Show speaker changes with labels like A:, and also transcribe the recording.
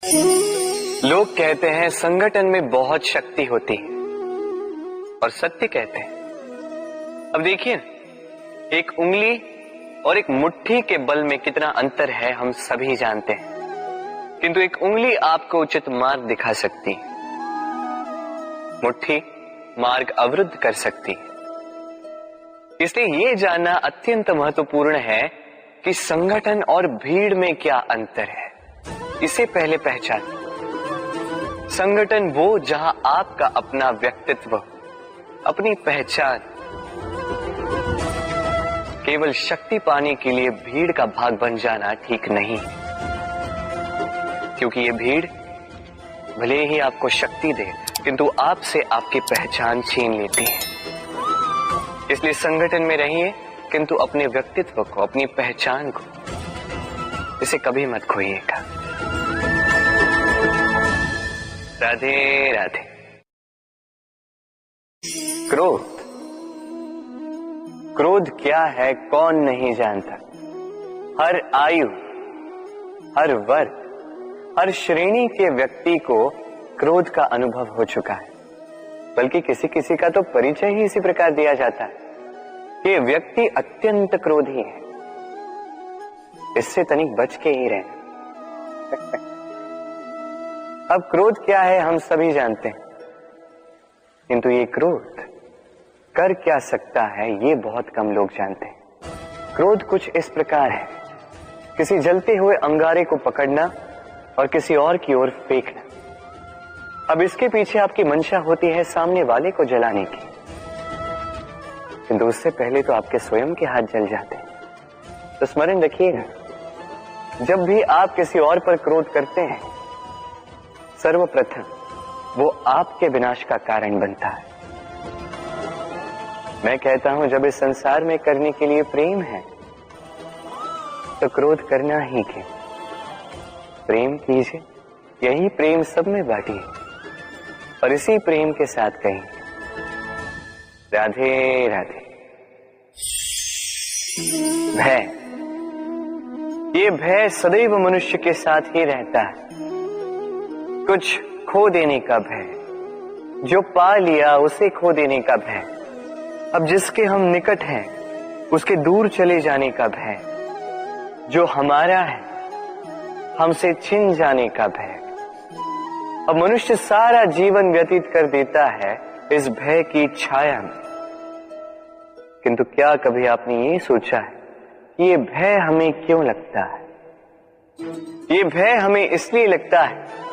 A: लोग कहते हैं संगठन में बहुत शक्ति होती है और सत्य कहते हैं। अब देखिए, एक उंगली और एक मुट्ठी के बल में कितना अंतर है हम सभी जानते हैं, किंतु एक उंगली आपको उचित मार्ग दिखा सकती है, मुट्ठी मार्ग अवरुद्ध कर सकती है। इसलिए ये जानना अत्यंत महत्वपूर्ण है कि संगठन और भीड़ में क्या अंतर है। इसे पहले पहचान। संगठन वो जहां आपका अपना व्यक्तित्व, अपनी पहचान, केवल शक्ति पाने के लिए भीड़ का भाग बन जाना ठीक नहीं, क्योंकि ये भीड़ भले ही आपको शक्ति दे किंतु आपसे आपकी पहचान छीन लेती है। इसलिए संगठन में रहिए किंतु अपने व्यक्तित्व को, अपनी पहचान को, इसे कभी मत खोइएगा। राधे राधे। क्रोध, क्रोध क्या है कौन नहीं जानता। हर आयु, हर वर्ग, हर श्रेणी के व्यक्ति को क्रोध का अनुभव हो चुका है। बल्कि किसी किसी का तो परिचय ही इसी प्रकार दिया जाता है कि व्यक्ति अत्यंत क्रोधी है, इससे तनिक बच के ही रहना। अब क्रोध क्या है हम सभी जानते हैं, किंतु ये क्रोध कर क्या सकता है ये बहुत कम लोग जानते हैं। क्रोध कुछ इस प्रकार है, किसी जलते हुए अंगारे को पकड़ना और किसी और की ओर फेंकना। अब इसके पीछे आपकी मंशा होती है सामने वाले को जलाने की, किंतु उससे पहले तो आपके स्वयं के हाथ जल जाते हैं। तो स्मरण रखिएगा, जब भी आप किसी और पर क्रोध करते हैं, सर्वप्रथम वो आपके विनाश का कारण बनता है। मैं कहता हूं, जब इस संसार में करने के लिए प्रेम है तो क्रोध करना ही क्यों। प्रेम कीजिए, यही प्रेम सब में बांटिए और इसी प्रेम के साथ कहेंगे राधे राधे। भय, ये भय सदैव मनुष्य के साथ ही रहता है। कुछ खो देने का भय, जो पा लिया उसे खो देने का भय। अब जिसके हम निकट हैं उसके दूर चले जाने का भय, जो हमारा है हमसे छिन जाने का भय। अब मनुष्य सारा जीवन व्यतीत कर देता है इस भय की छाया में। किंतु क्या कभी आपने ये सोचा है कि ये भय हमें क्यों लगता है? ये भय हमें इसलिए लगता है